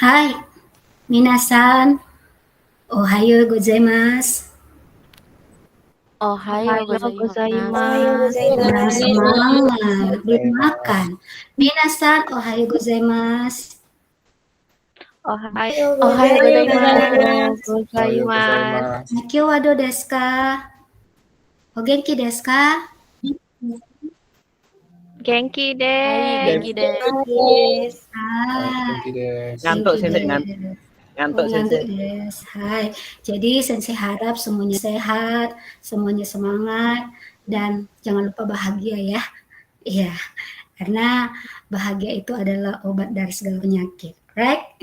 Hai, minasan, ohayo gozaimasu. Ohayo gozaimasu. Dengan semangat, belum makan. Minasan, ohayo gozaimasu. Ohayo gozaimasu. Nakyo wa dou desu ka? O genki desu ka? Genki desu. Genki desu. Ah, Ngantuk genki sensei, desu. ngantuk Ngantuk sensei. desu. Hai. Jadi sensei harap semuanya sehat, semuanya semangat, dan jangan lupa bahagia ya. Iya, karena bahagia itu adalah obat dari segala penyakit. Right?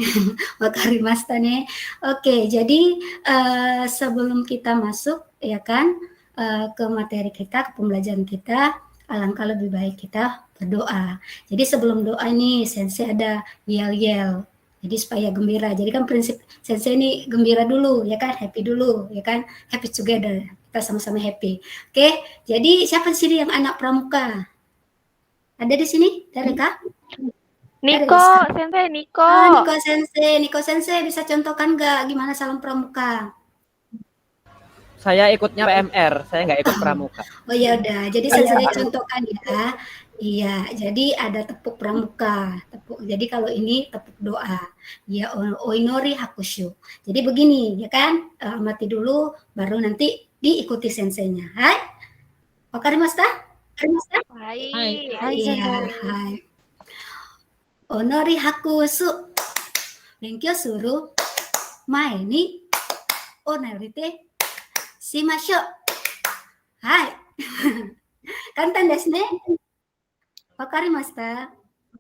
Wakarimashita ne. Oke, jadi sebelum kita masuk ya kan ke materi kita, ke pembelajaran kita, alangkah lebih baik kita berdoa. Jadi sebelum doa ini sensei ada yel-yel. Jadi supaya gembira. Jadi kan prinsip sensei ini gembira dulu ya kan, happy dulu ya kan, happy together. Kita sama-sama happy. Oke, jadi siapa sih yang anak pramuka? Ada di sini? Dari Kak? Niko, sensei, Niko. Niko sensei bisa contohkan nggak gimana salam pramuka? Saya ikutnya PMR, saya nggak ikut pramuka. Oh ya udah, jadi sensei contohkan ya. Iya, jadi ada tepuk pramuka. Jadi kalau ini tepuk doa. Ya oinori hakushu. Jadi begini ya kan, amati dulu, baru nanti diikuti senseinya. Hai, wakarimashita? Hai. Iya, hai. Onori hakusu. Benkyou suru mae ni onori te shimashou. Hai. Kantan desu ne. Wakarimashita?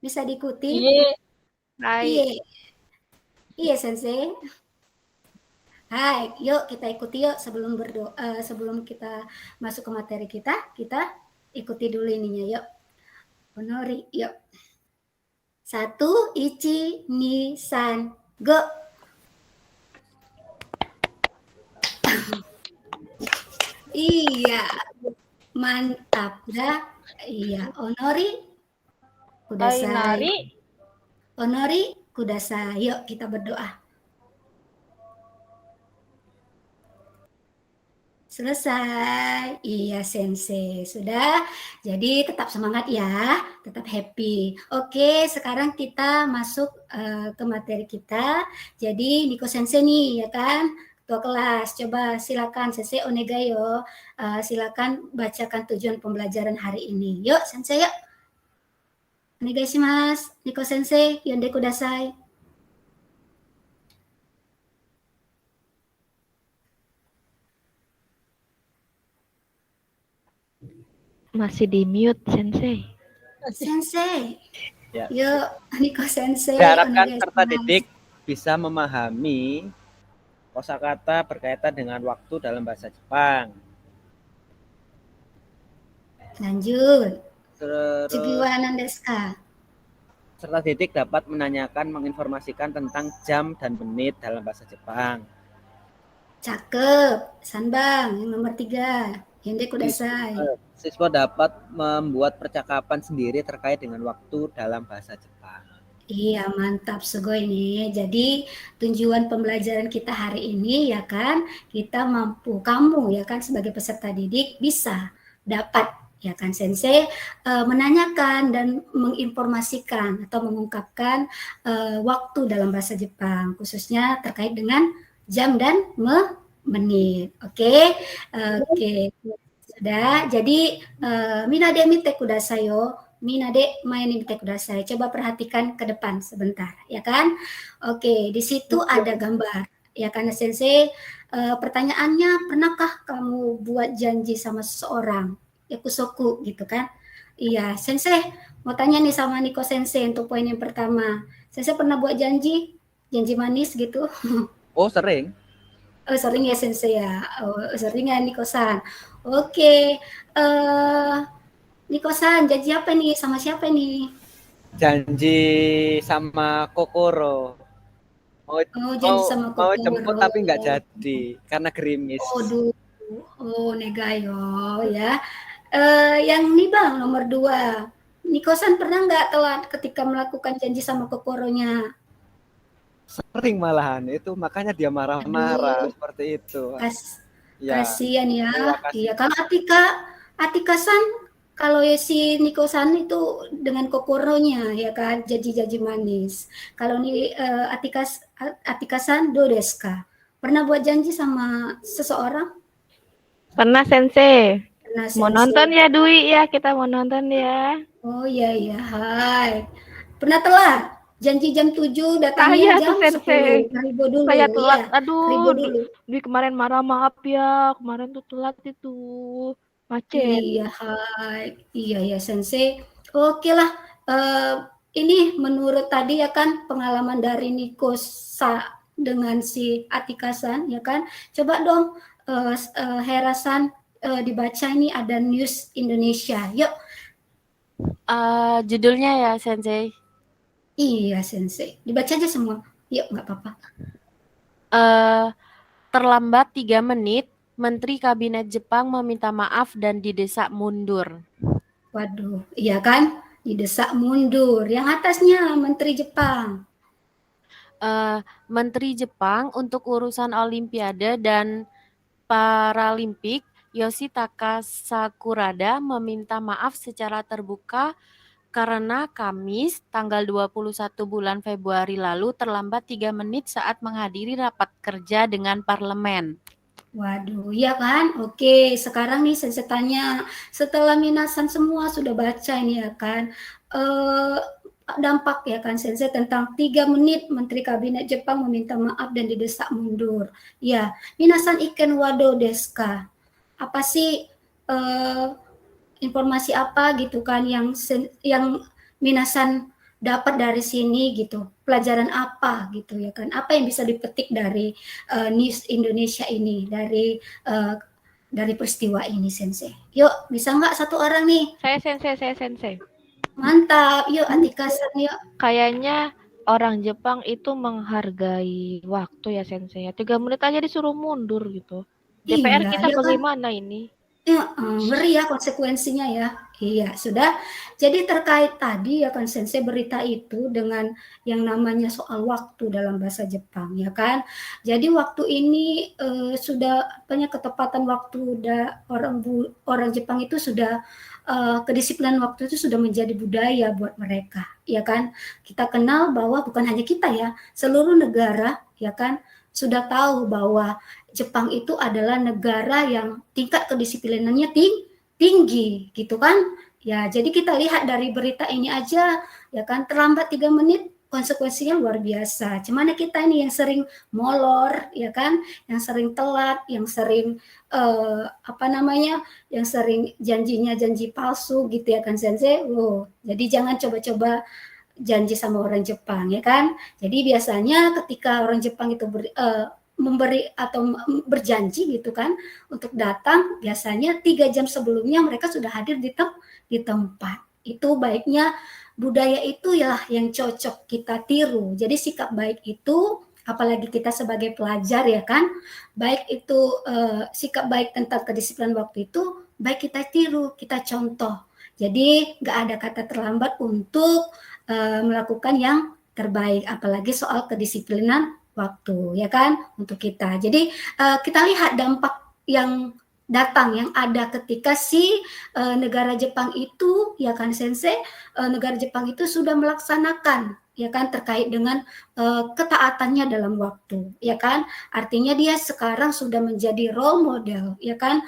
Bisa diikuti? Hai. Iya, sensei. Hai, yuk kita ikuti yuk sebelum berdoa, sebelum kita masuk ke materi kita ikuti dulu ininya yuk. Onori, yuk. 1, 1, 2, 3, go. Iya, mantap dah. Iya, onori kudasai. Onori kudasai. Yuk kita berdoa. Selesai. Iya, sensei. Sudah. Jadi tetap semangat ya, tetap happy. Oke, sekarang kita masuk ke materi kita. Jadi Niko sensei nih ya kan, ketua kelas. Coba silakan sensei onegai yo. Silakan bacakan tujuan pembelajaran hari ini. Yuk, sensei yuk. Onegai shimasu. Niko sensei, yonde kudasai. Masih di mute, sensei. Sensei. Ya. Yuk, Niko sensei. Diharapkan peserta didik bisa memahami kosakata berkaitan dengan waktu dalam bahasa Jepang. Lanjut. Terus peserta didik dapat menanyakan, menginformasikan tentang jam dan menit dalam bahasa Jepang. Cakep. Sanbang, yang nomor 3. Yonde kudasai. Siswa dapat membuat percakapan sendiri terkait dengan waktu dalam bahasa Jepang. Iya, mantap, sugoi nih. Jadi tujuan pembelajaran kita hari ini ya kan, kita mampu, kamu ya kan sebagai peserta didik bisa dapat ya kan sensei menanyakan dan menginformasikan atau mengungkapkan waktu dalam bahasa Jepang, khususnya terkait dengan jam dan menit. Oke. Sudah. Jadi minade mite kudasai yo. Minade main mite kudasai. Coba perhatikan ke depan sebentar, ya kan? Oke, di situ ada gambar. Ya kan sensei, pertanyaannya, pernahkah kamu buat janji sama seseorang? Yakusoku gitu kan? Iya, sensei mau tanya nih sama Niko sensei untuk poin yang pertama. Sensei pernah buat janji manis gitu? Oh, sering. Oh, sering ya sensei ya. Oh, sering ya Niko-san. Oke. Niko-san, janji apa nih? Sama siapa nih? Janji sama Kokoro. Janji sama Kokoro. Mau jemput tapi nggak jadi karena gerimis. Negayo ya. Yang nih Bang, nomor 2. Niko-san pernah nggak telat ketika melakukan janji sama Kokoronya? Sering malahan itu, makanya dia marah-marah Aduh, seperti itu. kas Ya, kasihan ya. iya Iya, kasih. kalau Atika-san, kalau ya si Niko-san itu dengan kokoronya ya kan, janji-janji manis. Kalau nih Atika-san do desu ka? Pernah buat janji sama seseorang? Pernah Sensei. Pernah Mau nonton sensei. ya Dwi ya, kita mau nonton ya. Oh iya iya, hai. Pernah telat? Janji jam 7, datangnya Saya tuh jam 10. Sensei. Karibo dulu, Saya telat. iya. Karibo Aduh, dulu. Dwi kemarin marah, maaf ya. Kemarin tuh telat itu. Macet. Iya, hai. Iya ya, Sensei. Oke lah. Eh, ini menurut tadi ya kan pengalaman dari Niko dengan si Atika-san ya kan. Coba dong Hera-san dibaca ini ada news Indonesia. Yuk. Judulnya ya, Sensei. Iya, Sensei. Dibaca aja semua. Yuk, nggak apa-apa. Terlambat 3 menit, Menteri Kabinet Jepang meminta maaf dan didesak mundur. Waduh, iya kan? Didesak mundur. Yang atasnya Menteri Jepang. Menteri Jepang untuk urusan Olimpiade dan Paralimpik, Yoshitaka Sakurada meminta maaf secara terbuka karena Kamis, tanggal 21 bulan Februari lalu terlambat 3 menit saat menghadiri rapat kerja dengan parlemen. Waduh, iya kan? Oke, sekarang nih saya tanya, setelah minasan semua sudah baca ini ya kan, dampak ya kan Sensei tentang 3 menit Menteri Kabinet Jepang meminta maaf dan didesak mundur. Ya, minasan iken wado desu ka? Apa sih informasi apa gitu kan yang minasan dapat dari sini gitu, pelajaran apa gitu ya kan, apa yang bisa dipetik dari news Indonesia ini, dari peristiwa ini Sensei. Yuk, bisa nggak satu orang nih? Saya Sensei. Mantap, yuk Atika-san yuk. Kayaknya orang Jepang itu menghargai waktu ya Sensei. 3 menit aja disuruh mundur gitu. DPR Iya, kita ya kan? bagaimana ini? Ya, ngeri ya konsekuensinya ya. Iya, sudah. Jadi terkait tadi ya kan Sensei berita itu dengan yang namanya soal waktu dalam bahasa Jepang ya kan. Jadi waktu ini sudah banyak ketepatan waktu orang Jepang itu sudah kedisiplinan waktu itu sudah menjadi budaya buat mereka ya kan. Kita kenal bahwa bukan hanya kita ya, seluruh negara ya kan sudah tahu bahwa Jepang itu adalah negara yang tingkat kedisiplinannya tinggi gitu kan. Ya, jadi kita lihat dari berita ini aja ya kan, terlambat 3 menit konsekuensinya luar biasa. Cuman kita ini yang sering molor ya kan, yang sering telat, yang sering yang sering janjinya janji palsu gitu ya kan Sensei. Jadi jangan coba-coba janji sama orang Jepang ya kan. Jadi biasanya ketika orang Jepang itu memberi atau berjanji gitu kan untuk datang, biasanya 3 jam sebelumnya mereka sudah hadir di tempat. Itu baiknya budaya itu ya yang cocok kita tiru. Jadi sikap baik itu apalagi kita sebagai pelajar ya kan, baik itu sikap baik tentang kedisiplinan waktu itu baik kita tiru, kita contoh. Jadi nggak ada kata terlambat untuk melakukan yang terbaik, apalagi soal kedisiplinan waktu ya kan untuk kita. Jadi kita lihat dampak yang datang yang ada ketika si negara Jepang itu ya kan Sensei, negara Jepang itu sudah melaksanakan ya kan terkait dengan ketaatannya dalam waktu ya kan. Artinya dia sekarang sudah menjadi role model ya kan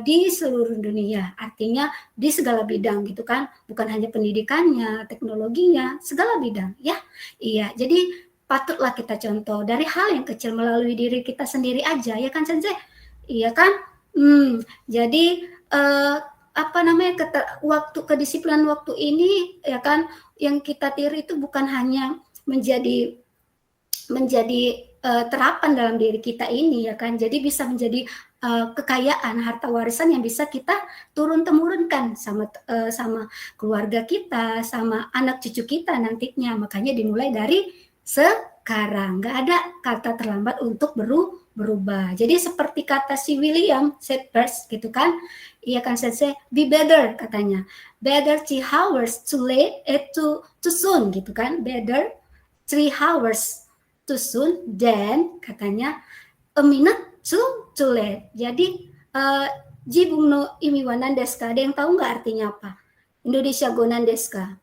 di seluruh dunia. Artinya di segala bidang gitu kan, bukan hanya pendidikannya, teknologinya, segala bidang ya. Iya, jadi patutlah kita contoh dari hal yang kecil melalui diri kita sendiri aja ya kan Sensei. Iya kan. Jadi waktu kedisiplinan waktu ini ya kan yang kita tiru itu bukan hanya menjadi terapan dalam diri kita ini ya kan. Jadi bisa menjadi kekayaan harta warisan yang bisa kita turun temurunkan sama keluarga kita, sama anak cucu kita nantinya. Makanya dimulai dari sekarang, nggak ada kata terlambat untuk berubah. Jadi seperti kata si William Shakespeare gitu kan, iya kan Sensei, be better katanya, better 3 hours too late too soon gitu kan, better 3 hours too soon, then katanya a minute too late. Jadi jibung no imi wa nan desu ka? Ada yang tahu nggak artinya apa? Indonesia go nan desu ka?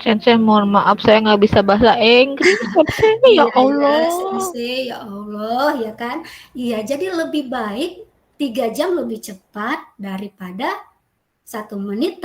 Sensei, mohon maaf saya nggak bisa bahasa Inggris. Sensei, ya Allah. Sensei, ya Allah, ya kan? Iya, jadi lebih baik 3 jam lebih cepat daripada 1 menit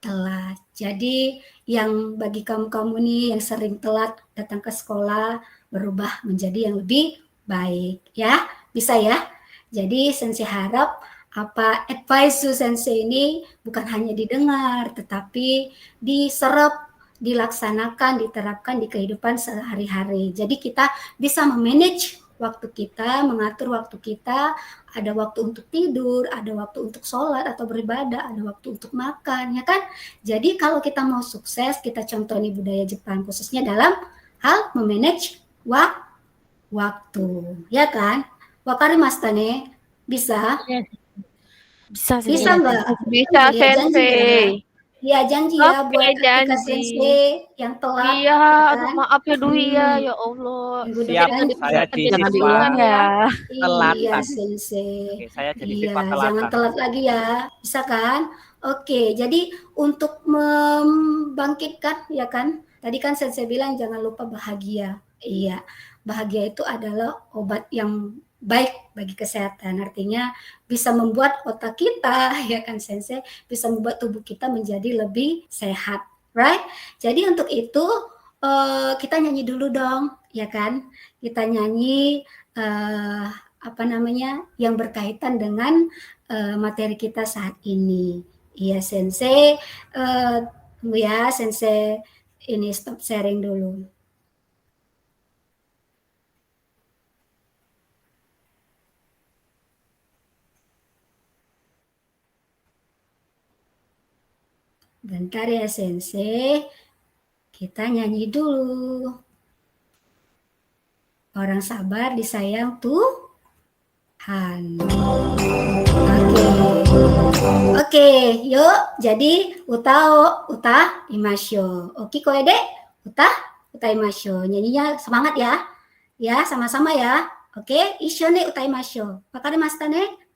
telat. Jadi yang bagi kamu-kamu nih yang sering telat datang ke sekolah berubah menjadi yang lebih baik, ya. Bisa ya? Jadi Sensei harap apa advice Sensei ini bukan hanya didengar, tetapi diserap, dilaksanakan, diterapkan di kehidupan sehari-hari. Jadi kita bisa memanage waktu kita, mengatur waktu kita, ada waktu untuk tidur, ada waktu untuk sholat atau beribadah, ada waktu untuk makan, ya kan? Jadi kalau kita mau sukses, kita contoh nih budaya Jepang, khususnya dalam hal memanage waktu, ya kan? Wakarimashita ne? Bisa? Bisa sih. Bisa nggak? Bisa, Iya, janji ya. Sensei. Iya, janji ya Oke, buat ketika janji. Sensei yang telat, Iya, ya aduh kan? maaf ya Dwi ya, ya Allah. Minggu Siap, depan saya di Jangan siswa diulang ya. telat Iya, tadi. Sensei. Oke, saya jadi Iya, siswa telat jangan tadi. telat lagi ya. Bisa kan? Oke, jadi untuk membangkitkan, ya kan? Tadi kan Sensei bilang jangan lupa bahagia. Iya, bahagia itu adalah obat yang baik bagi kesehatan. Artinya bisa membuat otak kita, ya kan Sensei, bisa membuat tubuh kita menjadi lebih sehat, right? Jadi untuk itu kita nyanyi dulu dong, ya kan? Kita nyanyi apa namanya yang berkaitan dengan materi kita saat ini. Iya Sensei, tunggu ya Sensei ini stop sharing dulu. Bentar ya Sensei, kita nyanyi dulu. Orang sabar disayang Tuhan. Oke, yuk. Jadi uta imasyo. Oki koede uta imasyo. Nyanyinya semangat ya. Ya, sama-sama ya. Oke, isyo ne uta imasyo. Wakarimashita ne?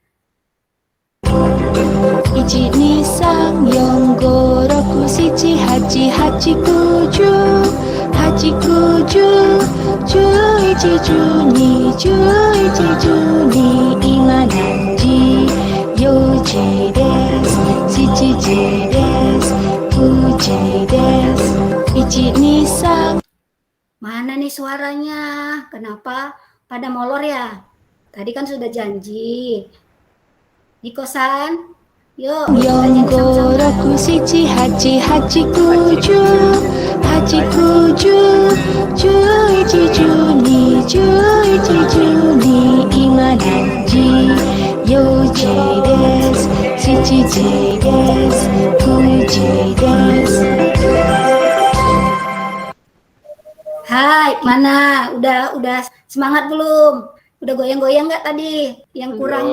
1、2、3、4、5、6、7、8、8、9、10、8、9、10、11、12、11、12、今何時 ?4 時です。7時です。9時です。1、2、3。 Mana nih suaranya? Kenapa pada molor ya? Tadi kan sudah janji. Niko-san, yuk kita 4、nyanyi 5、sama-sama. 6、7、8、8、9、10、8、9、10、11、12、11、12、今何時 ?4 時です。7時です。9時です。 Hai, mana? Udah semangat belum? Udah goyang-goyang nggak tadi? Yang kurang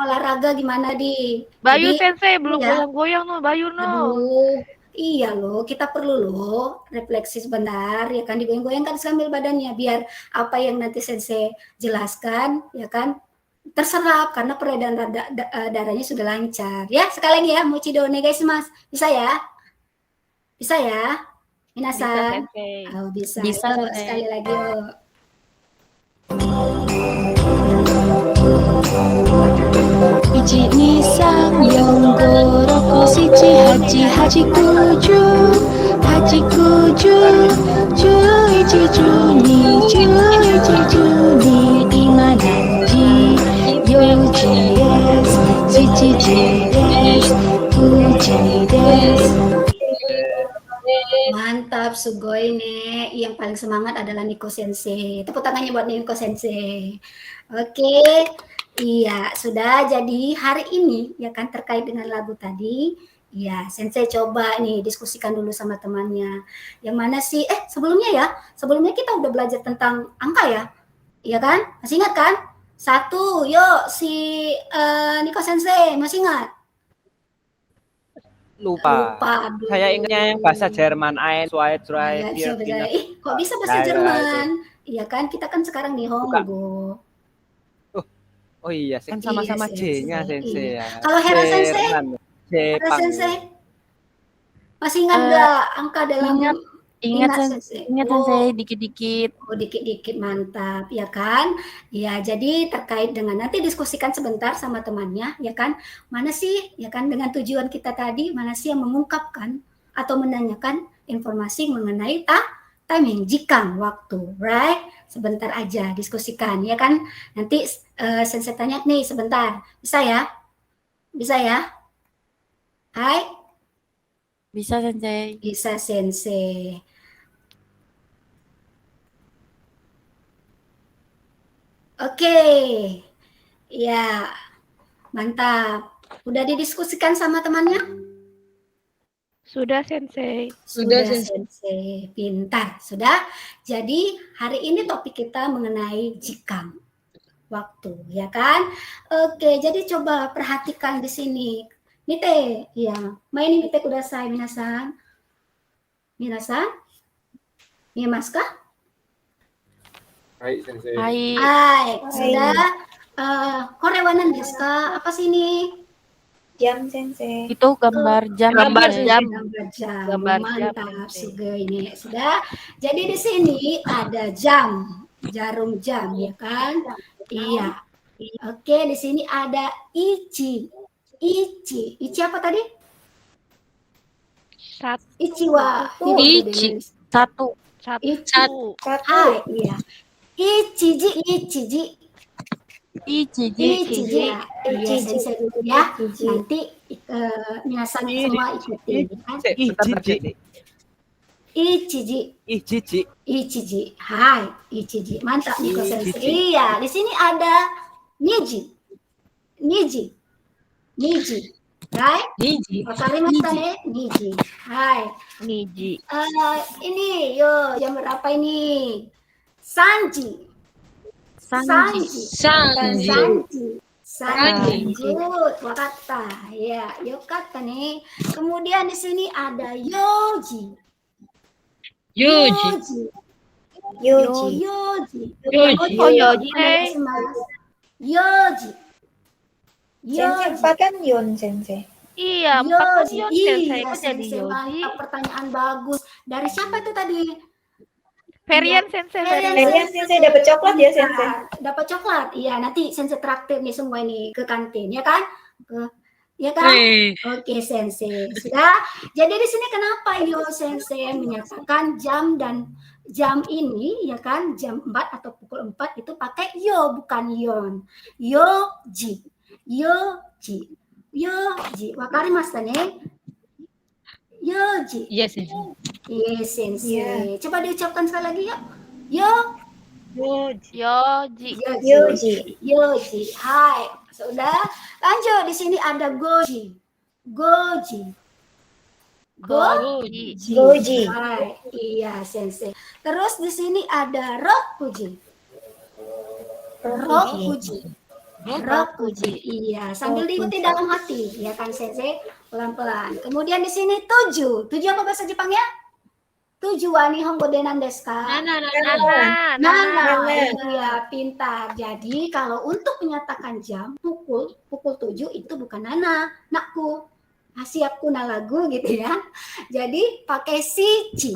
olahraga gimana di? Bayu Jadi, Sensei belum ya. goyang-goyang no, Bayu no. Aduh, iya loh, kita perlu loh refleksi sebentar, ya kan, digoyang-goyangkan sambil badannya biar apa yang nanti Sensei jelaskan, ya kan, terserap karena peredaran darahnya sudah lancar. Ya, sekali lagi ya, mochido onegaishimasu. Bisa ya? Bisa ya? Bisa Minasan? Sensei. Oh, bisa. Bisa, Yuk, Sensei. sekali lagi yuk. 1、2、3、4、5、6、7、8、8、9、10、8、9、10、11、12、11、12、今何時 ?4 時です。7時です。9時です。 Mantap, sugoi ne. Yang paling semangat adalah Niko Sensei. Tepuk tangannya buat Niko Sensei. Oke, iya sudah. Jadi hari ini ya kan terkait dengan lagu tadi, ya Sensei coba nih diskusikan dulu sama temannya. Yang mana sih? Sebelumnya kita udah belajar tentang angka ya, iya kan? Masih ingat kan? 1, yuk si Niko Sensei masih ingat? lupa. Lupa dulu. Saya ingatnya yang bahasa Jerman, ein, zwei, drei, Ya, vier, bisa fünf. Ih, kok bisa bahasa Ya, itu. Jerman? Iya kan, kita kan sekarang di Buka. Honggo. Oh iya, kan sama-sama Iya, J-nya Sensei. Sensei Iya. ya. Kalau Hera Sensei, Jerman, Hera Jepang. Sensei, masih ingat nggak angka dalam Ingat Sensei? Sensei dikit-dikit. Oh, dikit-dikit, mantap, ya kan? Ya, jadi terkait dengan nanti diskusikan sebentar sama temannya, ya kan? Mana sih, ya kan, dengan tujuan kita tadi, mana sih yang mengungkapkan atau menanyakan informasi mengenai timing, jikang, waktu, right? Sebentar aja diskusikan, ya kan? Nanti Sensei tanya nih sebentar, bisa ya? Bisa ya? Hai? Bisa Sensei. Bisa Sensei. Oke, ya, mantap. Udah didiskusikan sama temannya? Sudah, Sensei. Sudah, Sensei. Pintar, sudah. Jadi hari ini topik kita mengenai jikang, waktu, ya kan? Oke, jadi coba perhatikan di sini. Mite, ya, main mite kudasai minasan. Minasan? Miemasu ka? Hai, Sensei. Hai, sudah. Kore wa nan desu ka? Apa sih ini? Jam Sensei. Itu gambar jam. Gambar Sensei. jam. Gambar jam. Gambar jam, Mantap, Sensei. Suge ini. Sudah. Jadi di sini ada jam, jarum jam, ya kan? Iya. Oke, di sini ada ichi. Ichi. Ichi apa tadi? Ichi wa Ichi. Satu. Satu. Hai, iya. Ichiji, ichiji. Ichiji. Iya, Sensei dulu ya. Nanti minasan semua ikuti. Ichiji. Ichiji. Ichiji. Ichiji. Hai, ichiji. Mantap Niko Sensei. Ichiji. Iya, di sini ada niji. Niji. Niji. Right? Niji. Wakarimashita ne? Niji. Hai. Niji. Ini, yo, jam berapa ini? Sanji. Sanji. Sanji. Good. Wakatta. Ya, yokatta nih. Kemudian di sini ada yoji. Yoji. Yoji. Yoji. Oh, yoji, Yoji. Sensei 4 kan Yon Sensei. Iya, 4 kan Yon, Sensei. Iya, Kok jadi Sensei, Yoji? mantap, pertanyaan bagus. Dari siapa itu tadi? Perian, Sensei. Kalian Sensei dapat coklat ya Sensei? Dapat coklat. Iya, nanti Sensei traktir nih semua ini ke kantin, ya kan? Ya kan? Oke, Sensei. Sudah. Jadi di sini kenapa Yo Sensei menyatakan jam dan jam ini, ya kan? Jam 4 atau pukul 4 itu pakai yo, bukan yon. Yoji. Yoji. Yoji. Wakarimashita ne? Yoji. Iya Sensei. Yes, Sensei. Iya. Coba diucapkan sekali lagi yuk. Yo. Yoji. Yoji. Hai. Sudah. Lanjut. Di sini ada goji. Goji. Goji. Hai. Iya, Sensei. Terus di sini ada rokuji. Rokuji. Iya, sambil diikuti dalam hati, ya kan Sensei? Pelan-pelan. Kemudian di sini 7. 7 apa bahasa Jepangnya? 7 wa nihongo de nan desu ka? Nana. Iya, pintar. Jadi kalau untuk menyatakan jam pukul 7 itu bukan nana, nakku. Siapku nalagu gitu ya. Jadi pakai shichi.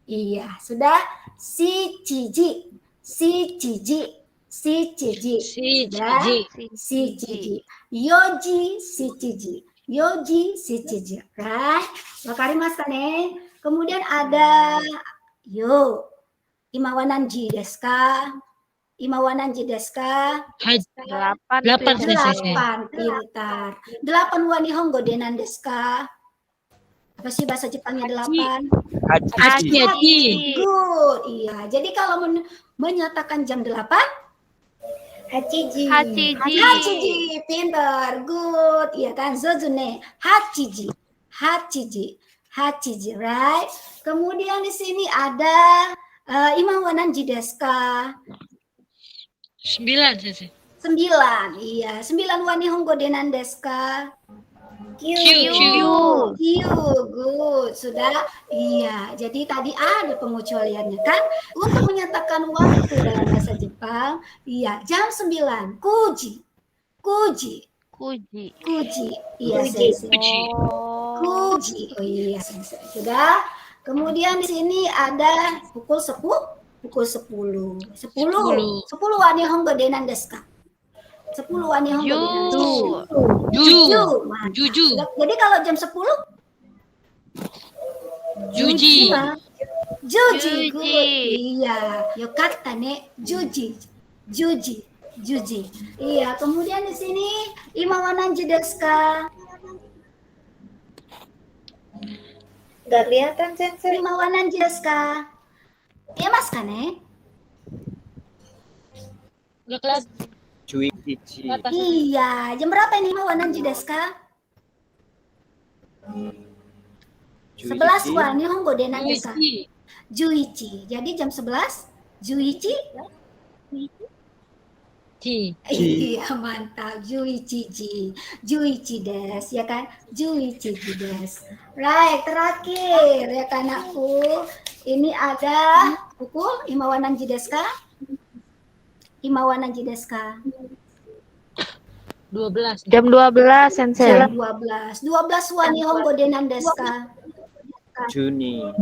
Iya, sudah shichiji. Shichiji. Sudah? Shichiji. Yoji shichiji. Right? Wakarimashita ne? Kemudian ada imawananji desu ka? 8, Sensei. 8, pintar. 8 wa nihongo de nan desu ka? Apa sih bahasa Jepangnya 8? Hachi. Good. Iya. Jadi kalau menyatakan jam 8, Hachiji. hachiji. Pintar. Good. Iya kan? Zozune. Hachiji. Right? Kemudian di sini ada imawananji desu ka? 9 Sensei. 9. Iya. 9 wa nihongo de nan desu ka? Q. Good. Sudah? Iya. Jadi tadi ada pengecualiannya kan? Untuk menyatakan waktu dalam bahasa Jepang, iya, jam 9. Kuji. Kuji. Iya, sensei. Kuji. Oh iya, sensei. Sudah? Kemudian di sini ada pukul 10. 10 wa nihongo de nan desu ka? 10 wa nihongo de nan desu ka? Juju. Jadi kalau jam 10 Juji. Juji. Good. Iya, yokatta ne. Juji. Iya, kemudian di sini ima wa nanji desu ka? Nggak kelihatan, Sensei. Ima wa nanji desu ka? Iyemasu ka ne? Juichi. Iya, jam berapa ini ima wa nanji desu ka? 11 wa nihongo de nan desu ka? Juichi. Jadi jam 11? Juichi? Iya, mantap. Juichi des, ya kan? Juichi des. Right, terakhir ya kan aku. Ini ada pukul ima wa nanji desu ka? Ima wa nanji desu ka? 12. Jam 12, Sensei. Jam 12. 12 wa nihongo de nan desu ka? Juni.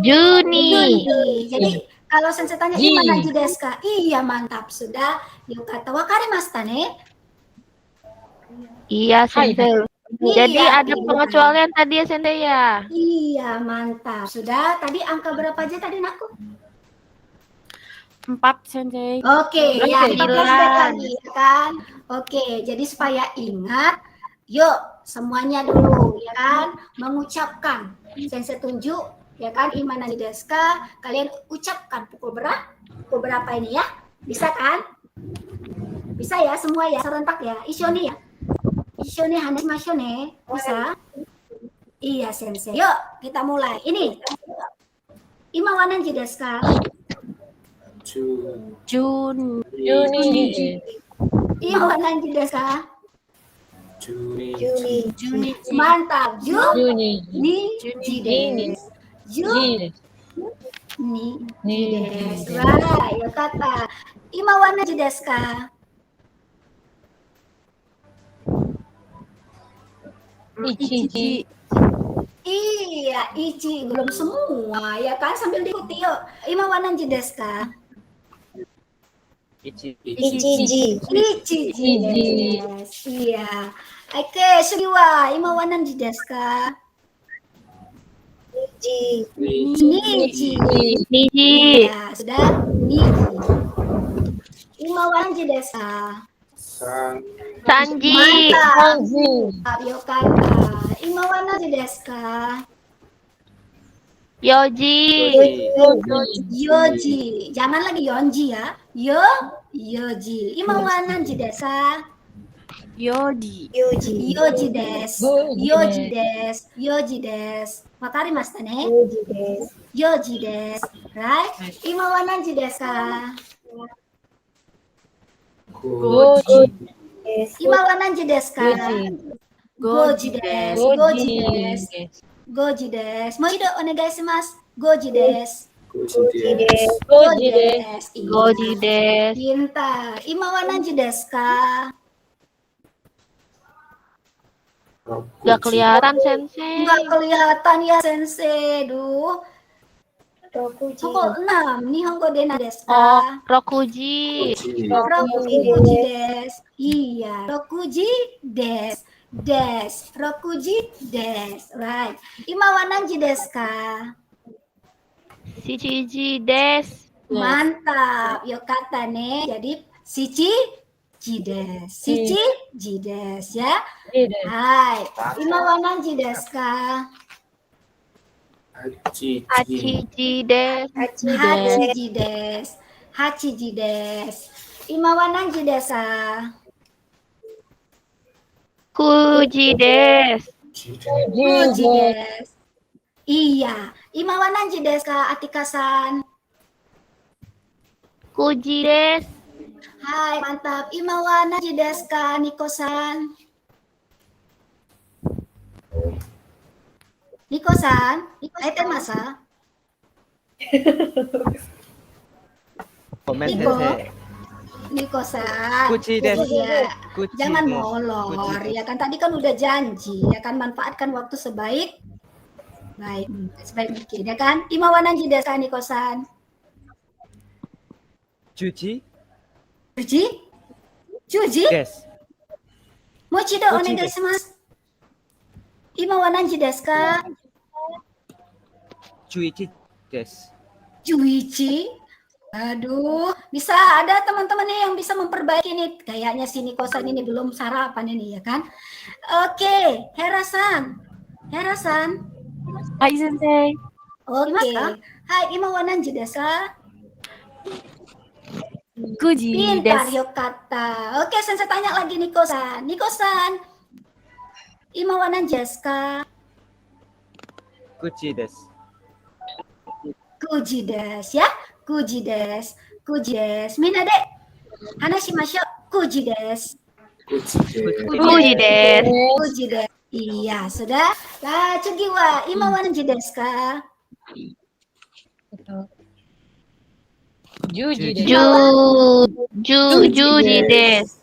Jadi kalau sensei tanya ima nanji desu ka? Iya, mantap. Sudah. Yuk kata wakarimashita ne? Iya, Sensei. Jadi Iya, ada iya. pengecualian tadi ya, Sensei ya. Iya, mantap. Sudah. Tadi angka berapa aja tadi nakku? 4, Sensei. Oke, ya, Oke, 4 flashback lagi, ya kan? Oke, jadi supaya ingat, yuk semuanya dulu, ya kan? Mengucapkan. Sensei tunjuk, ya kan? Ima nanji desu ka? Kalian ucapkan pukul berapa ini ya? Bisa kan? Bisa ya, semua ya, serentak ya. Ishoni ya. Ishoni hanashimashou ne. Bisa? Iya, Sensei. Yuk, kita mulai. Ini. Ima wa nanji desu ka? Juni. Ima wa nanji desu ka? Juni. Mantap. Juni des. Ni des. Right, yokata. Ima wa nanji desu ka? Ichi. Iya, ichi belum semua ya kan, sambil diikuti yuk. Ima wa nanji desu ka? Ichiji. Ichiji des. Iya. Oke, sugi wa ima wa nanji desu ka? Niji. Iya, sudah. Niji. Ima wa nanji desu ka? Sanji. Mantap. Yokata. Ima wa nanji desu ka? Yoji. Yoji. Jangan lagi yonji ya. Yoji. Ima wa nanji desu ka? Yoji. Yoji des. Wakarimashita ne? Yoji des. Right? Ima wa nanji desu ka? Ima wa nanji desu ka? Goji des. Mo ido onegai shimasu. Goji des. Goji des. Pintar. Ima wa nanji desu ka? Gak kelihatan, Sensei. Nggak kelihatan ya, Sensei. Duh. Pukul 6. Nihongo de nan desu Oh, ka? Rokuji. Rokuji des. Iya, Rokuji des. Rokuji des. Right. Ima wa nanji desu ka? Shichiji des. Mantap. Yokata ne. Jadi Shichiji des ya. Hai. Ima wa nanji desu ka? Hachiji des. Hachiji des. Ima wa nanji desu ka? Kuji des. Kuji des. Iya. Ima wa nanji desu ka, Atika-san? Kuji des. Hai, mantap. Ima wa nanji desu ka, Niko-san? Niko-san, aitemasu? Komen Niko. sensei. Niko-san. Kuchi desu. Iya. Kuchi Jangan desu. molor, Kuchi ya kan tadi kan udah janji, ya kan manfaatkan waktu sebaik mungkin, ya kan? Ima wa nanji desu ka, Niko-san? Juji Juji? Juji? desu. Mochido Juji onegaishimasu. Ima wa nanji desu ka? Juichi desu. Juichi? Aduh, bisa ada teman-teman nih yang bisa memperbaiki nih. Kayaknya si Niko-san ini belum sarapan ini, ya kan? Oke, Hera-san. Hera-san. Hai Sensei. Oke. Hai, ima wa nanji desu ka? Kuji Pintar, desu. yokata. Oke, Sensei tanya lagi Niko-san. Niko-san, ima wa nanji desu ka? Kuchi desu. Kuji desu, ya. Kuji desu. Kuji desu. Minna de hanashimashou. Kuji desu. Kuji desu. Kuji desu. Iya, sudah. Nah,次は今は何時ですか? Juji Juji. Juji desu.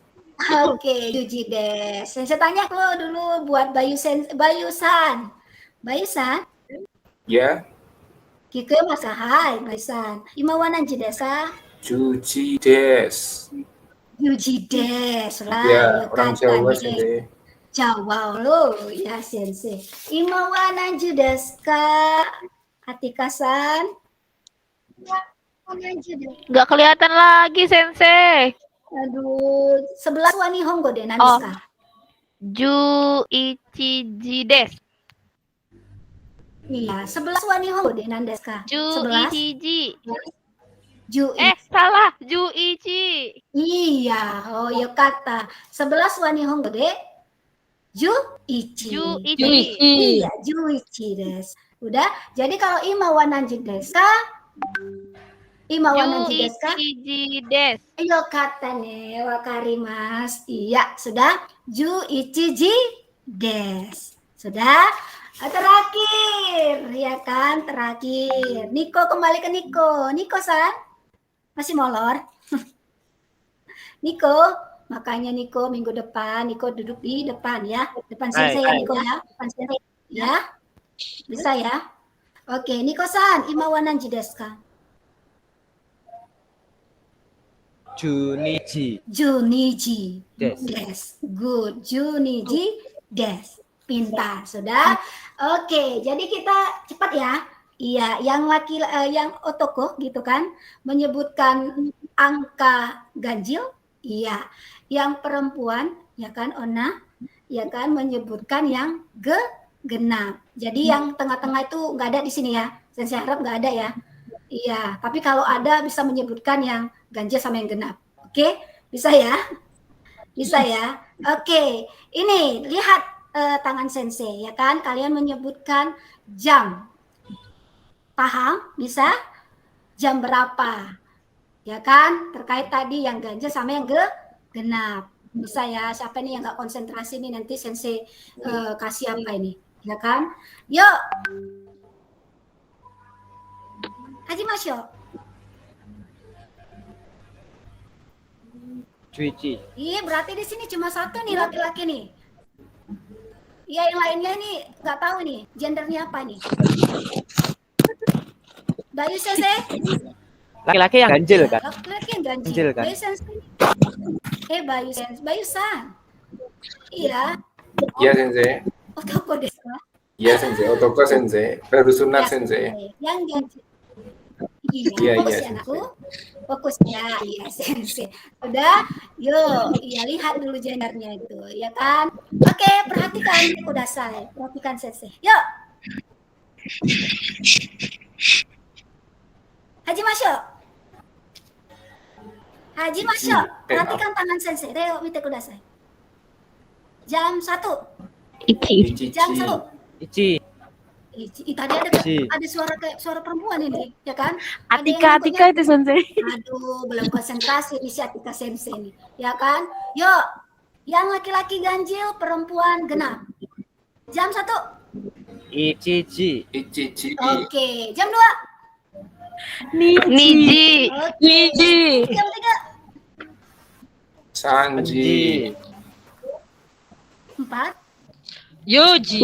Oke, Juji desu. Saya tanya dulu buat Bayu-san. Bayu-san, Ya, kikemasu ka? Hai, Bayu-san. Ima wa nanji desu ka? Juji desu. Juji desu lah. Ya, orang Yokata Jawa nih. sendiri. Jawa lo, ya Sensei. Ima wa nanji desu ka? Atika-san. Nggak kelihatan lagi, Sensei. Aduh, 11 wa Nihongo de nan desu ka? Juichi desu. Iya, 11 wa Nihongo de nan desu ka? 11? Juichi. Juichi. Salah. Juichi. Iya, oh yokata. 11 wa Nihongo de Juichi. Juichi. Iya, Juichi desu. Udah, jadi kalau ima wa nanji desu ka? Ima wa nanji desu ka? Juichi desu. Yokata ne, wakarimasu. Iya, sudah. Juichi desu. Sudah. Terakhir, ya kan? Terakhir. Niko, kembali ke Niko. Niko-san, masih molor? Niko, makanya Niko minggu depan, Niko duduk di depan ya. Depan Sensei ya, Niko ya. Depan Sensei ya. Bisa ya? Oke, Niko-san, ima wa nanji desu ka? Juniji Juniji desu. desu. Good. Juniji desu. Pintar, sudah. Oke, jadi kita cepat ya. Iya, yang otoko gitu kan, menyebutkan angka ganjil. Iya, yang perempuan ya kan ona, ya kan menyebutkan yang genap. Jadi yang tengah-tengah itu nggak ada di sini ya. Saya harap nggak ada ya. Iya, tapi kalau ada bisa menyebutkan yang ganjil sama yang genap. Oke, bisa ya? Bisa ya? Oke, ini lihat tangan Sensei ya kan, kalian menyebutkan jam. Paham? Bisa? Jam berapa? Ya kan? Terkait tadi yang ganjil sama yang genap. Bisa ya? Siapa nih yang nggak konsentrasi nih nanti Sensei kasih apa ini? Ya kan? Yuk. Hajimashou. Juichi. Iya, berarti di sini cuma satu nih laki-laki nih. Iya, yang lainnya nih nggak tahu nih gendernya apa nih. Bayu Sensei. Laki-laki yang ganjil kan? Laki-laki yang ganjil. Ganjil kan? Bayu Sensei. Bayu Sensei. Bayu San. Iya. Ya, Sensei. Otoko desu ka? Ya, Sensei. Otoko Sensei. Baru sunat Ya, Sensei. Yang ganjil. Iya, Iya, fokus iya, ya anakku. Fokus ya, iya Sensei. Udah, yuk, iya lihat dulu gendernya itu, ya kan? Oke, perhatikan kudasai. Perhatikan Sensei. Yuk. Hajimashou. Hajimashou. Perhatikan tangan Sensei. Reo, mite kudasai. Jam 1. Ichi. Jam 1. Ichi. Tadi ada suara kayak suara perempuan ini, ya kan? Atika itu Sensei. Aduh, belum konsentrasi nih si Atika Sensei nih, ya kan? Yuk, yang laki-laki ganjil, perempuan genap. Jam 1. Ichiji. Ichichi. Oke, jam 2. Niji. Oke. Jam 3. Sanji. 4. Yoji.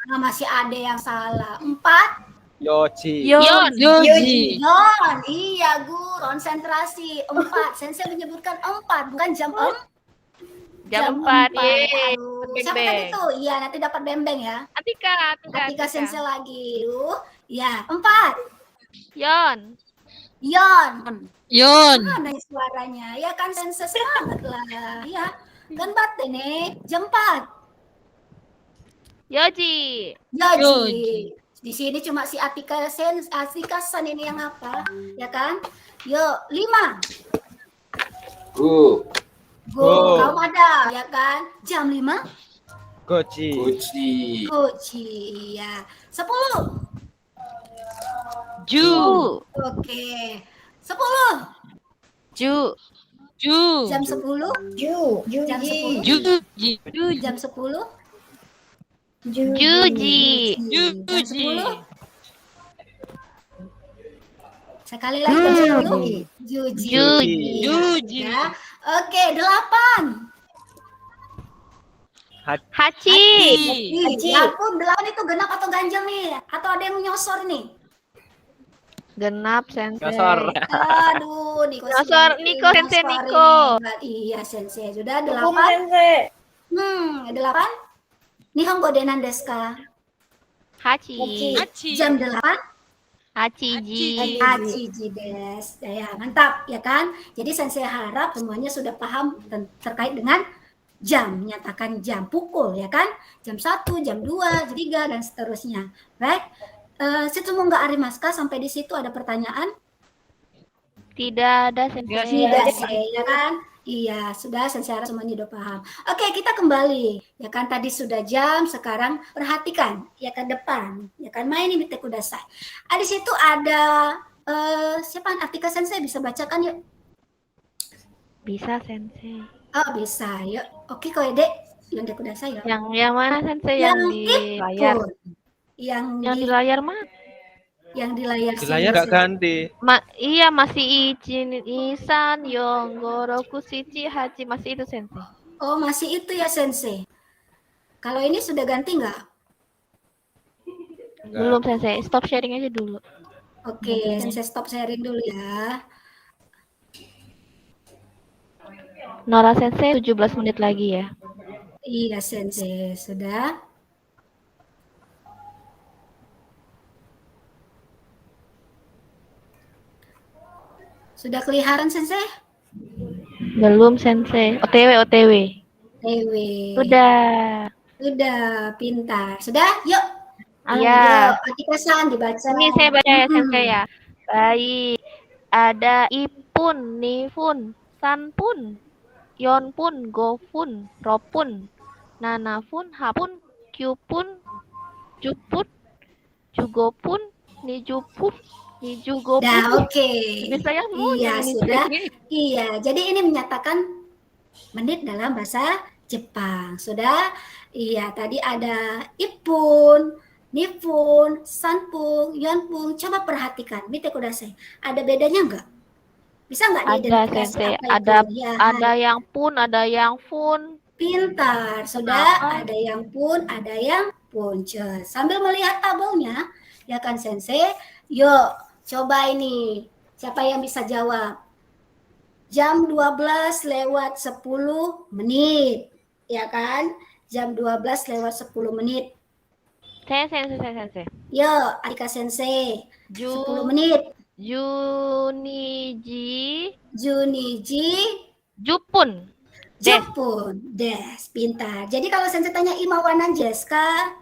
Nah, masih ada yang salah. 4. Yoji. Yoji. Yon, iya Gu, konsentrasi. 4. Sensei menyebutkan 4, bukan jam 4. Jam 4. Yeay. Aduh, Beng siapa beng. tadi tuh? Iya, nanti dapat bembeng ya. Atika Sensei lagi. Ya, 4. Yon. Yon. Mana suaranya? Ya kan Sensei semangat lah. Ya, kan bate nih. Jam 4. Yoji. Di sini cuma si Atika San ini yang apa, ya kan? Yuk, 5. Go. Kamu ada, ya kan? Jam 5. Goji. Goji, ya. 10. Ju. Oke. 10. Ju. Jam 10. Jam 10. Jam 10. Juji. Jam 10. Sekali lagi jam 10. Juji. Ya. Oke, 8. Hachi. Ya ampun, 8 itu genap atau ganjil nih? Atau ada yang nyosor nih? Genap Sensei. Nyosor. Aduh, Niko Nyosor, Niko, Sensei Niko. Iya, Sensei. Sudah 8. 8. Nihongo denan desu ka? Hachi. Jam 8. Hachiji. Hachiji desu. Ya, mantap ya kan? Jadi Sensei harap semuanya sudah paham terkait dengan jam, menyatakan jam, pukul ya kan? Jam 1, jam 2, jam 3 dan seterusnya. Baik. Setemu nggak Arimaska sampai di situ ada pertanyaan? Tidak ada Sensei. Tidak sih, ya kan? Iya, sudah Sensei harap semuanya udah paham. Oke, kita kembali. Ya kan tadi sudah jam, sekarang perhatikan ya ke depan. Ya kan main ini Mite Kudasai. Di situ ada siapa? Atika Sensei bisa bacakan yuk. Bisa Sensei. Oh, bisa. Yuk. Oke, Koede. Yonde Kudasai yuk. Yang mana Sensei? Yang di layar. Yang di layar mana? Yang di layar Di layar nggak ganti. Iya masih Isan, Yonggoroku, Shichi, Hachi masih itu Sensei. Oh masih itu ya Sensei. Kalau ini sudah ganti nggak? Belum Sensei. Stop sharing aja dulu. Oke, Sensei stop sharing dulu ya. Nora Sensei 17 menit lagi ya. Iya Sensei sudah. Sudah kelihatan Sensei? Belum Sensei. OTW. TW. Sudah, pintar. Sudah, yuk. Iya. Atika-san dibaca. Ini saya baca ya Sensei ya. Baik. Ada Ipun, Nifun, Sanpun, Yonpun, Gofun, Ropun, Nanafun, Hapun, Kyupun, Jupun, Jugopun, Nijupun, Nijugopun. Nah, oke. Bisa ya? Iya, sudah. Iya, jadi ini menyatakan menit dalam bahasa Jepang. Sudah? Iya, tadi ada Ipun, Nifun, Sanpun, Yonpun. Coba perhatikan, Mite Kudasai. Ada bedanya enggak? Bisa enggak Ada diidentifikasi Sensei. apa itu? Ya, Ada yang pun, ada yang fun. pintar. Sudah, ada yang pun, ada yang punce. Sambil melihat tabelnya, ya kan Sensei? Yuk, coba ini. Siapa yang bisa jawab? Jam 12 lewat 10 menit. Ya kan? Jam 12 lewat 10 menit. Sensei. Yuk, Atika Sensei. 10 menit. Juniji, Jupun. Jupun. Des, pintar. Jadi kalau Sensei tanya Imawanan Jeska,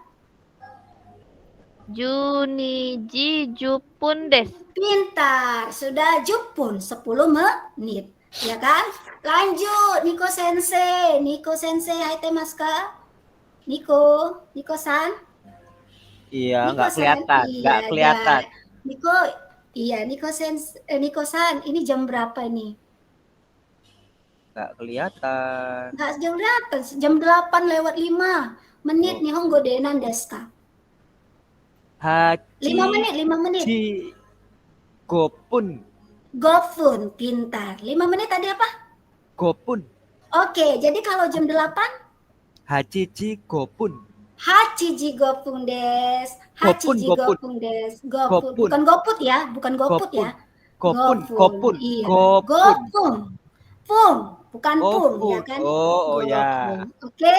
Juniji, Jupun des. pintar. Sudah Jupun 10 menit. Ya kan? Lanjut, Niko Sensei. Hai Temaska. Niko-san. Iya, nggak Niko-san. kelihatan, nggak Iya, kelihatan. Niko-san, ini jam berapa ini? Nggak kelihatan. Nggak jam berapa? Jam 8 lewat 5. menit Nihongo de nan desu ka? 5 menit, 5 menit. Haji Gopun. Gofun, pintar. 5 menit tadi apa? Gopun. Oke, jadi kalau jam 8, Hachiji Gopun. Hachiji gopun des. Gopun, Hachiji gopun. gopun des. Gopun. Gopun. Bukan goput ya, bukan goput Gopun. ya. Gopun, gopun, Iya. gopun. Gopun. Pun, bukan Oh, pun, pun. ya kan? Oh, ya. Gopun. Oke,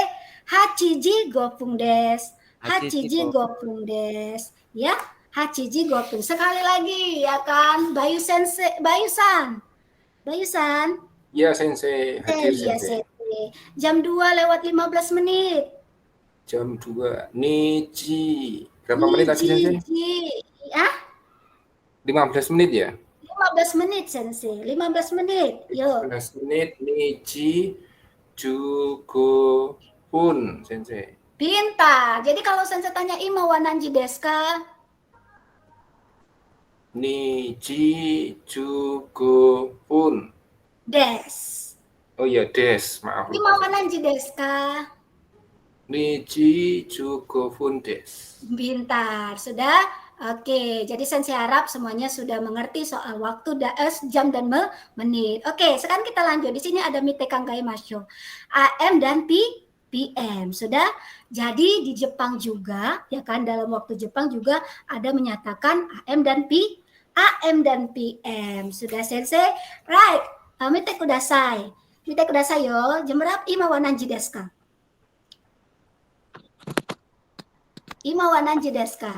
Hachiji gopun des. Hachiji Hachiji gopun des. Ya, Hachiji gopun. Sekali lagi, ya kan? Bayu sensei, Bayu-san. Bayu-san. Ya, sensei. Hadir, Iya, sensei. sensei. Jam 2 lewat 15 menit. Jam 2. Niji. Berapa menit tadi, sensei? Ah, 15 menit ya? 15 menit, sensei. 15 menit. Yuk. 15 menit. Niji. Jugo. Pun, sensei. Pintar. Jadi kalau sensei tanya ima wa nanji desu ka? Niji. Jugo. Pun. Des. Oh iya, des. Maaf. Ima wa nanji desu ka? Niji. Jugo. Pun des. Pintar. Sudah? Oke, jadi sensei harap semuanya sudah mengerti soal waktu, jam dan menit. Oke, sekarang kita lanjut. Di sini ada mite kangai masyo. AM dan PM. Sudah? Jadi di Jepang juga, ya kan, dalam waktu Jepang juga ada menyatakan AM dan PM. Sudah, sensei? Right. Mite kudasai. Mite kudasai yo. Jam berapa? Ima wa nanji desu ka? Ima wa nanji desu ka?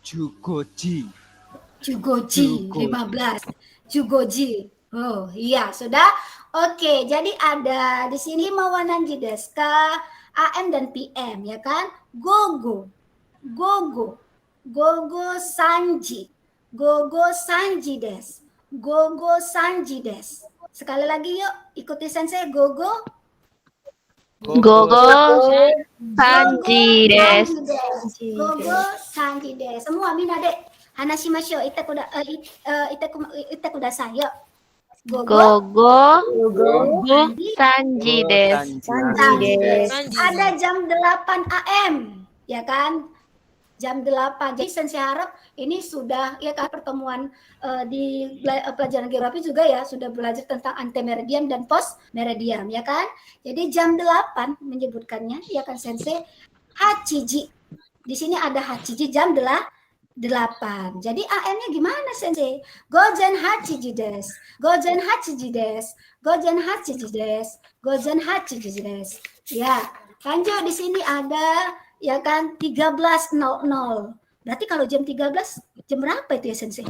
Jugoji. Jugoji, 15. Jugoji. Oh, iya, sudah. Oke, jadi ada di sini mawananji desu ka, AM dan PM, ya kan? Gogo. Gogo. Gogo sanji. Gogo sanji desu. Gogo sanji desu. Sekali lagi yuk, ikuti sensei. Gogo. Gogo sanji desu. Gogo sanji desu. Semua minade hanashimashou. Ite kudasai. Yuk. Gogo sanji desu. Sanji desu. Ada jam 8 AM, ya kan? Jam 8. Jadi sensei harap ini sudah ya kan pertemuan di pelajaran geografi juga ya, sudah belajar tentang antemeridian dan post meridian, ya kan? Jadi jam 8 menyebutkannya, ya kan sensei? Hachiji. Di sini ada hachiji jam 8. Jadi AM-nya gimana sensei? Gozen hachiji desu. Gozen hachiji desu. Gozen hachiji desu. Gozen hachiji desu. Ya, lanjut di sini ada ya kan 13.00. Berarti kalau jam 13 jam berapa itu ya sensei?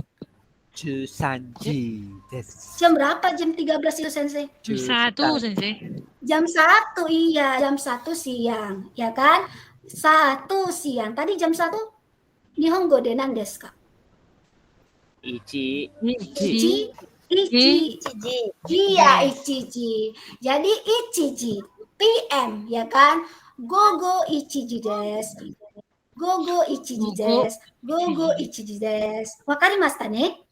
Jusanji desu. Jam berapa jam 13 itu sensei? Jam 1 sensei. Jam 1, iya, jam 1 siang, ya kan? 1 siang. Tadi jam 1 Nihongo de nan desu ka? Ichi. Ichi. Iya, ichiji. Jadi ichiji PM, ya kan? Gogo ichiji desu. Gogo ichiji desu. Gogo ichiji desu. Wakarimashita ne?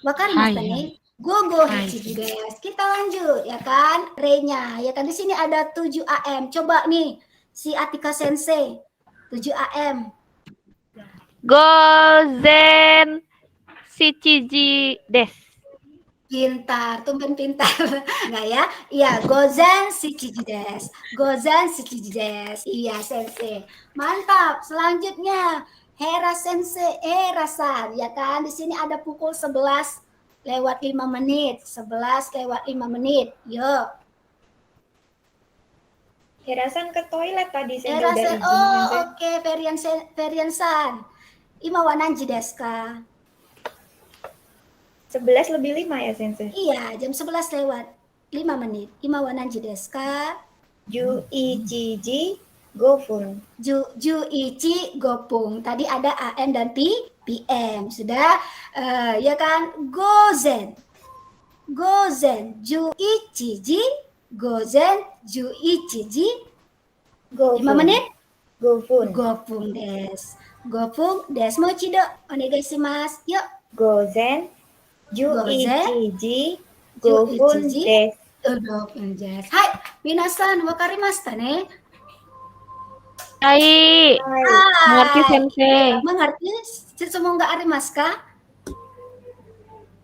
Wakarimashita ne? Gogo ichiji desu. Kita lanjut, ya kan? Re-nya, ya kan? Di sini ada 7 AM. Coba nih, si Atika Sensei. 7 AM. Gozen shichiji desu. Pintar, tumben pintar. Enggak ya? Iya, gozen shichiji desu. Gozen shichiji desu. Iya, sensei. Mantap. Selanjutnya, Hera sensei, Hera-san, ya kan? Di sini ada pukul 11 lewat 5 menit. 11 lewat 5 menit. Yuk. Herasan ke toilet tadi saya udah Hera-san. izin, Oh, sensei. oke, Ferian-san. Ima wa nanji desu ka? 11 lebih 5 ya, sensei. Iya, jam 11 lewat 5 menit. Ima wa nanji desu ka? Ju ichiji gofun. Ju ichi gopung. Tadi ada AM dan PM. Sudah ya kan? Gozen. Gozen ju ichiji. Gozen ju ichiji. 5 menit? Gofun. Gopung des. Gopung des. Mochido onegaishimasu. Yuk. Gozen. Ju Gozen. ichiji gofun ichiji. desu. Gopung des. Hai, minasan wakarimashita ne? Hai. Mengerti Hai. sensei? Mengerti? Semoga arimaska?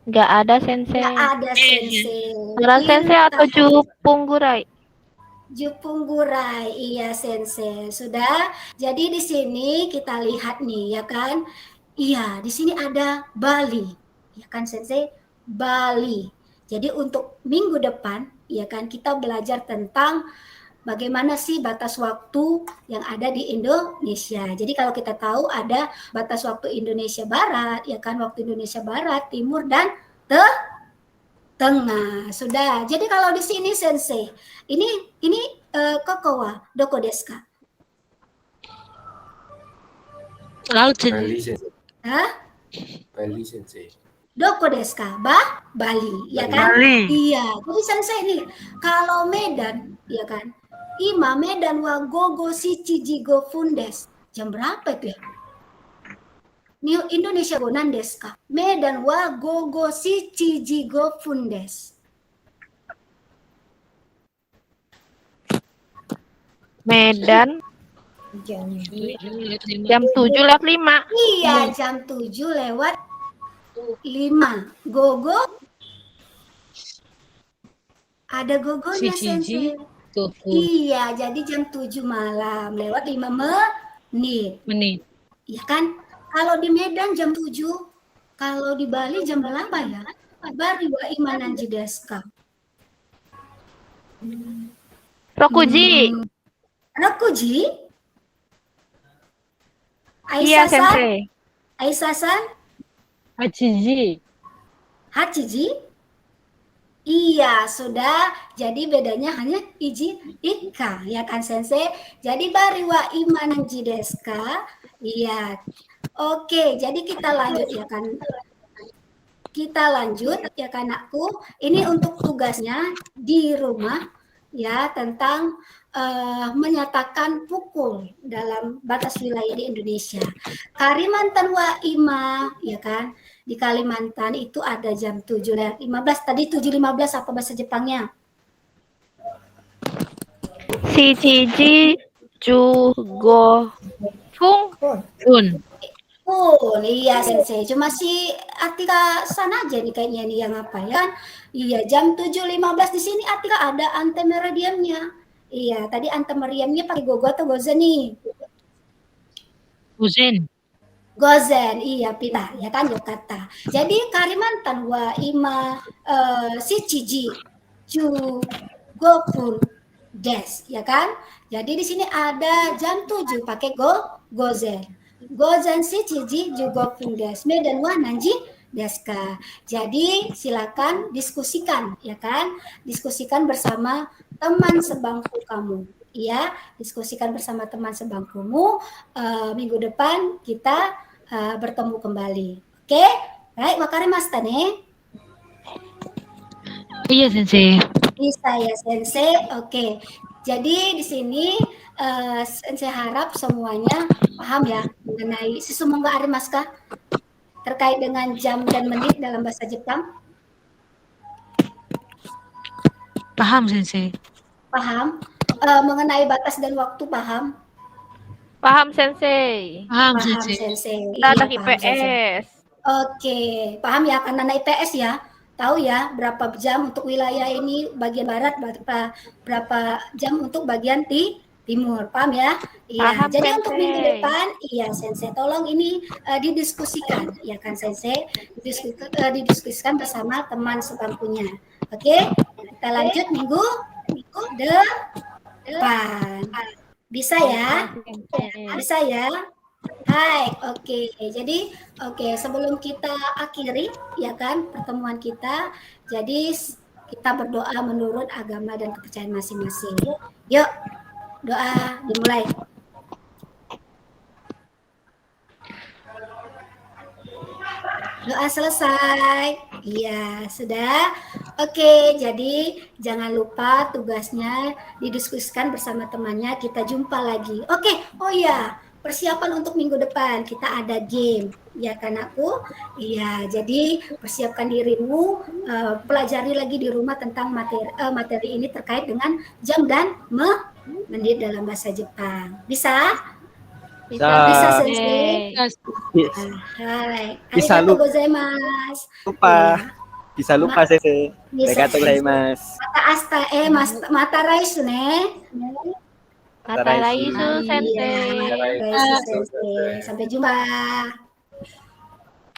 Nggak ada Nggak sensei. ada sensei. Beneran sensei atau Pintar. Jupunggurai? Jupunggurai, iya sensei. Sudah. Jadi di sini kita lihat nih ya kan. Iya, di sini ada Bali. Ya kan sensei? Bali. Jadi untuk minggu depan ya kan kita belajar tentang bagaimana sih batas waktu yang ada di Indonesia. Jadi kalau kita tahu ada batas waktu Indonesia Barat, ya kan waktu Indonesia Barat, Timur dan Tengah. Sudah. Jadi kalau di sini sensei, ini koko wa doko desu ka? Laut Bali sensei. Hah? Bali sensei. Doko desu ka? Bali, ya kan? Bali. Iya. Jadi sensei nih, kalau Medan, ya kan? Ima Medan wa gogo shichi jigo fundes. Jam berapa itu ya? New Indonesia go nan desu ka? Medan wa gogo shichi jigo fundes. Medan jam 7:05. Iya, jam 7:05. Gogo? Ada gogonya sensei. Iya, jadi jam 7 malam lewat 5 menit. Iya kan? Kalau di Medan jam 7, kalau di Bali jam berapa ya? Baru wa imananji desu ka? Rokuji. Rokuji? Iya Aisyah-san? sensei. Aisyah-san? Hachiji. Hachiji? Iya, sudah. Jadi bedanya hanya ika, ya kan sensei? Jadi bari wa imananji desu ka? Iya. Oke, jadi kita lanjut ya kan. Kita lanjut ya kan aku. Ini untuk tugasnya di rumah ya tentang menyatakan pukul dalam batas wilayah di Indonesia. Kalimantan wa ima ya kan. Di Kalimantan itu ada jam 7:15. Tadi 7:15 apa bahasa Jepangnya? Shichiji jugo fun. Iya sensei. Cuma si Atika sana aja nih kayaknya nih yang apa ya kan? Iya jam 7:15 di sini Atika ada antemeridiannya. Iya tadi antemeridiannya pakai gogo atau gozen nih? Gozen, iya pintar ya kan Yokata. Jadi Kalimantan wa ima shichiji jugopun des ya kan? Jadi di sini ada jam 7 pakai gozen. Gozen shichiji jugopun des. Medan wa nanji deska. Jadi silakan diskusikan ya kan? Diskusikan bersama teman sebangku kamu. Iya, diskusikan bersama teman sebangkumu. Minggu depan kita bertemu kembali. Oke? Baik, wakarimashita ne? Iya sensei. Bisa ya sensei. Oke. Jadi di sini sensei harap semuanya paham ya mengenai Susumonga arimasu ka? Terkait dengan jam dan menit dalam bahasa Jepang. Paham sensei. Paham? Mengenai batas dan waktu paham? Paham sensei. Paham Paham sensei. sensei. Kita anak Iya, paham, sensei. IPS. Oke, paham ya karena anak IPS ya. Tahu ya berapa jam untuk wilayah ini bagian barat, berapa jam untuk bagian timur. Paham ya? Iya. Paham, Jadi untuk Sensei. minggu depan, iya sensei, tolong ini didiskusikan, ya kan sensei? Didiskusikan bersama teman sebangkunya. Oke, kita lanjut minggu depan. Bisa ya? Bisa ya? Hai, oke. Jadi, sebelum kita akhiri, ya kan, pertemuan kita, jadi kita berdoa menurut agama dan kepercayaan masing-masing. Yuk, doa dimulai. Doa selesai. Iya, sudah. Oke, jadi jangan lupa tugasnya didiskusikan bersama temannya. Kita jumpa lagi. Oke, oh iya, persiapan untuk minggu depan kita ada game, ya kan aku? Iya, jadi persiapkan dirimu, pelajari lagi di rumah tentang materi ini terkait dengan jam dan menit dalam bahasa Jepang. Bisa? Bisa, Bisa, Bisa. Sensei? Hai. Bisa Arigatou lupa. gozaimasu. Lupa. Iya. Bisa lupa, Sensei. Bisa, Arigatou Sensei. gozaimasu. Mata asta, mata raisu ne. Mata raisu, Iya, Sensei. mata raisu, Sensei. Sampai jumpa.